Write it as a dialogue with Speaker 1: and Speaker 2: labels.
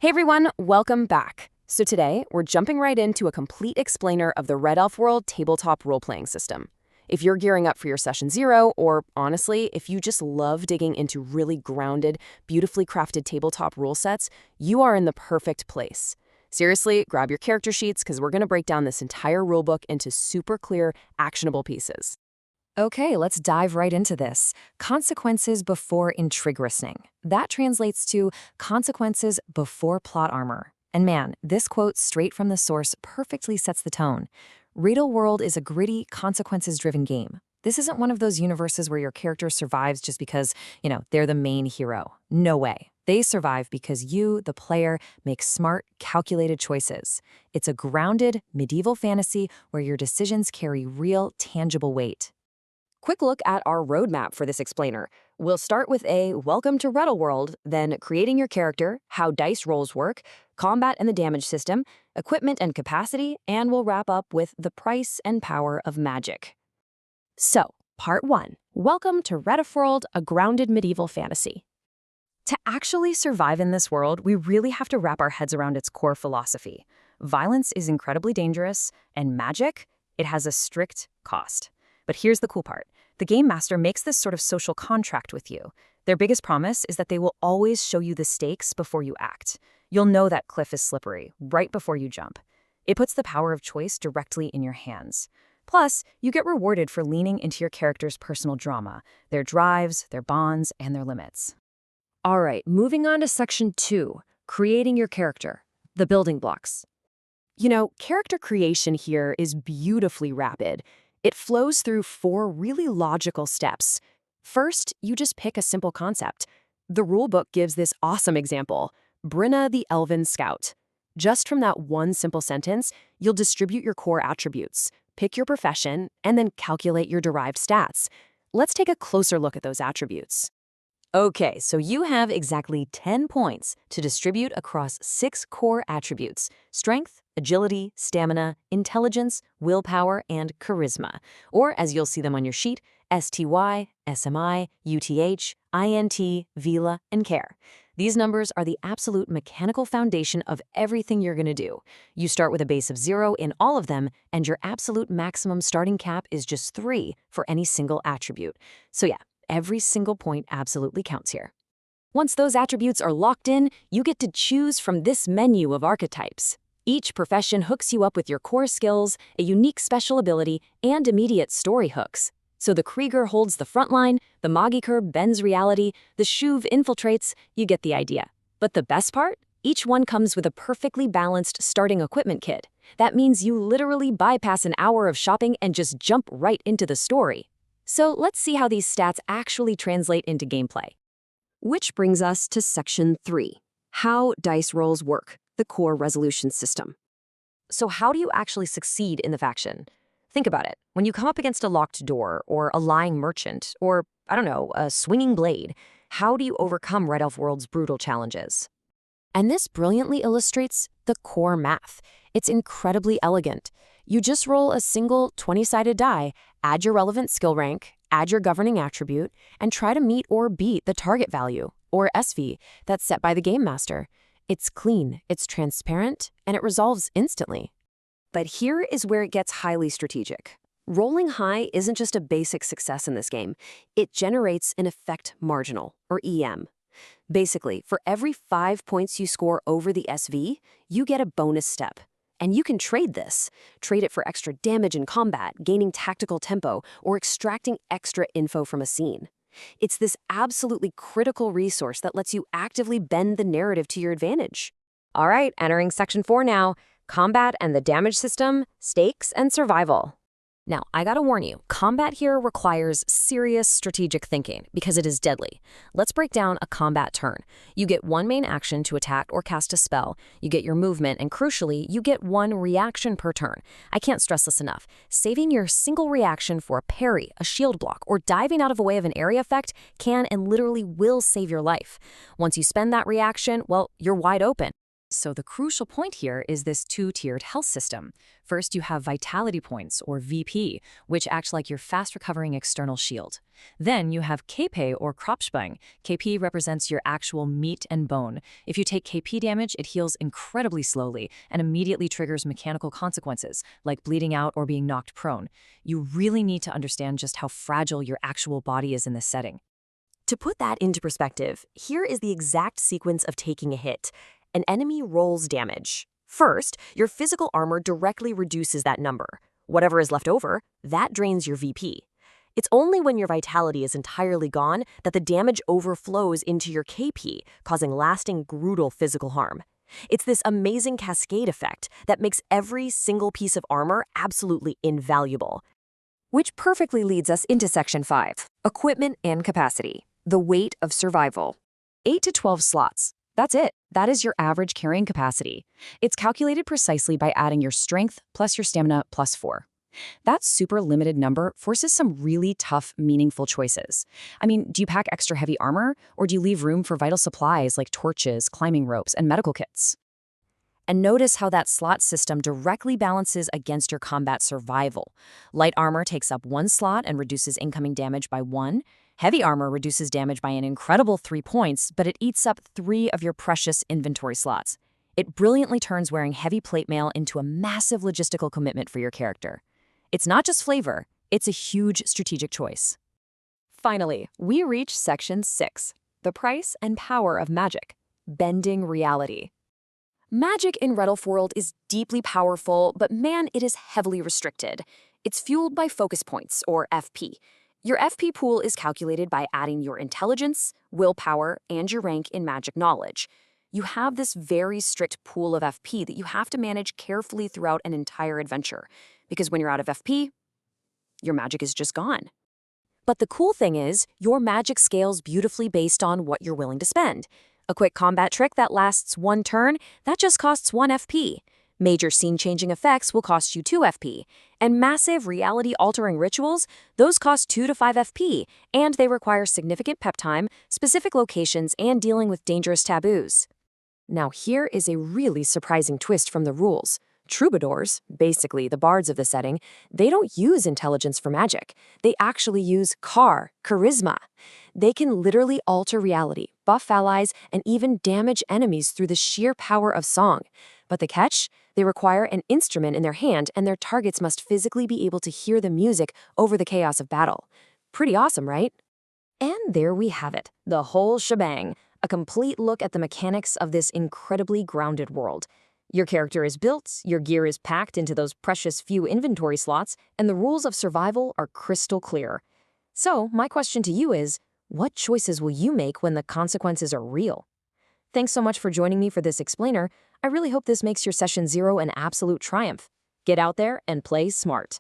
Speaker 1: Hey everyone, welcome back. So today, we're jumping right into a complete explainer of the RedelfWorld tabletop role-playing system. If you're gearing up for your session 0, or honestly, if you just love digging into really grounded, beautifully crafted tabletop rule sets, you are in the perfect place. Seriously, grab your character sheets because we're going to break down this entire rulebook into super clear, actionable pieces. Okay, let's dive right into this. Consequences before intrigue listening. That translates to consequences before plot armor. And man, this quote straight from the source perfectly sets the tone. RedelfWorld is a gritty, consequences-driven game. This isn't one of those universes where your character survives just because, they're the main hero. No way. They survive because you, the player, make smart, calculated choices. It's a grounded, medieval fantasy where your decisions carry real, tangible weight. Quick look at our roadmap for this explainer. We'll start with a welcome to RedelfWorld, then creating your character, how dice rolls work, combat and the damage system, equipment and capacity, and we'll wrap up with the price and power of magic. So, part 1. Welcome to RedelfWorld, a grounded medieval fantasy. To actually survive in this world, we really have to wrap our heads around its core philosophy. Violence is incredibly dangerous, and magic, it has a strict cost. But here's the cool part. The game master makes this sort of social contract with you. Their biggest promise is that they will always show you the stakes before you act. You'll know that cliff is slippery right before you jump. It puts the power of choice directly in your hands. Plus, you get rewarded for leaning into your character's personal drama, their drives, their bonds, and their limits. All right, moving on to section 2, creating your character, the building blocks. Character creation here is beautifully rapid. It flows through 4 really logical steps. First, you just pick a simple concept. The rulebook gives this awesome example, Brenna the Elven Scout. Just from that one simple sentence, you'll distribute your core attributes, pick your profession, and then calculate your derived stats. Let's take a closer look at those attributes. Okay, so you have exactly 10 points to distribute across 6 core attributes: strength, agility, stamina, intelligence, willpower, and charisma. Or, as you'll see them on your sheet, STY, SMI, UTH, INT, VILA, and care. These numbers are the absolute mechanical foundation of everything you're going to do. You start with a base of 0 in all of them, and your absolute maximum starting cap is just 3 for any single attribute. So yeah, every single point absolutely counts here. Once those attributes are locked in, you get to choose from this menu of archetypes. Each profession hooks you up with your core skills, a unique special ability, and immediate story hooks. So the Krieger holds the front line, the Magiker bends reality, the Shuv infiltrates, you get the idea. But the best part? Each one comes with a perfectly balanced starting equipment kit. That means you literally bypass an hour of shopping and just jump right into the story. So let's see how these stats actually translate into gameplay. Which brings us to section 3, how dice rolls work, the core resolution system. So how do you actually succeed in the faction? Think about it. When you come up against a locked door, or a lying merchant, or, a swinging blade, how do you overcome RedelfWorld's brutal challenges? And this brilliantly illustrates the core math. It's incredibly elegant. You just roll a single 20-sided die, add your relevant skill rank, add your governing attribute, and try to meet or beat the target value, or SV, that's set by the game master. It's clean, it's transparent, and it resolves instantly. But here is where it gets highly strategic. Rolling high isn't just a basic success in this game. It generates an effect marginal, or EM. Basically, for every 5 points you score over the SV, you get a bonus step. And you can trade this. Trade it for extra damage in combat, gaining tactical tempo, or extracting extra info from a scene. It's this absolutely critical resource that lets you actively bend the narrative to your advantage. All right, entering section 4 now. Combat and the damage system, stakes, and survival. Now, I gotta warn you, combat here requires serious strategic thinking because it is deadly. Let's break down a combat turn. You get 1 main action to attack or cast a spell. You get your movement, and crucially, you get 1 reaction per turn. I can't stress this enough. Saving your single reaction for a parry, a shield block, or diving out of the way of an area effect can and literally will save your life. Once you spend that reaction, well, you're wide open.
Speaker 2: So the crucial point here is this two-tiered health system. First, you have vitality points, or VP, which act like your fast-recovering external shield. Then you have KP, or Kropfsprung. KP represents your actual meat and bone. If you take KP damage, it heals incredibly slowly and immediately triggers mechanical consequences, like bleeding out or being knocked prone. You really need to understand just how fragile your actual body is in this setting.
Speaker 1: To put that into perspective, here is the exact sequence of taking a hit. An enemy rolls damage. First, your physical armor directly reduces that number. Whatever is left over, that drains your VP. It's only when your vitality is entirely gone that the damage overflows into your KP, causing lasting, brutal physical harm. It's this amazing cascade effect that makes every single piece of armor absolutely invaluable. Which perfectly leads us into Section 5, Equipment and Capacity, the weight of survival. 8 to 12 slots. That's it. That is your average carrying capacity. It's calculated precisely by adding your strength plus your stamina plus 4. That super limited number forces some really tough, meaningful choices. I mean, do you pack extra heavy armor, or do you leave room for vital supplies like torches, climbing ropes, and medical kits? And notice how that slot system directly balances against your combat survival. Light armor takes up 1 slot and reduces incoming damage by 1. Heavy armor reduces damage by an incredible 3 points, but it eats up 3 of your precious inventory slots. It brilliantly turns wearing heavy plate mail into a massive logistical commitment for your character. It's not just flavor, it's a huge strategic choice. Finally, we reach Section 6, the price and power of magic, bending reality. Magic in RedelfWorld is deeply powerful, but man, it is heavily restricted. It's fueled by focus points, or FP. Your FP pool is calculated by adding your intelligence, willpower, and your rank in magic knowledge. You have this very strict pool of FP that you have to manage carefully throughout an entire adventure, because when you're out of FP, your magic is just gone. But the cool thing is, your magic scales beautifully based on what you're willing to spend. A quick combat trick that lasts 1 turn, that just costs 1 FP. Major scene-changing effects will cost you 2 FP. And massive reality-altering rituals, those cost 2 to 5 FP, and they require significant pep time, specific locations, and dealing with dangerous taboos. Now here is a really surprising twist from the rules. Troubadours, basically the bards of the setting, they don't use intelligence for magic. They actually use charisma. They can literally alter reality, buff allies, and even damage enemies through the sheer power of song. But the catch? They require an instrument in their hand, and their targets must physically be able to hear the music over the chaos of battle. Pretty awesome, right? And there we have it, the whole shebang, a complete look at the mechanics of this incredibly grounded world. Your character is built, your gear is packed into those precious few inventory slots, and the rules of survival are crystal clear. So, my question to you is, what choices will you make when the consequences are real? Thanks so much for joining me for this explainer. I really hope this makes your Session 0 an absolute triumph. Get out there and play smart.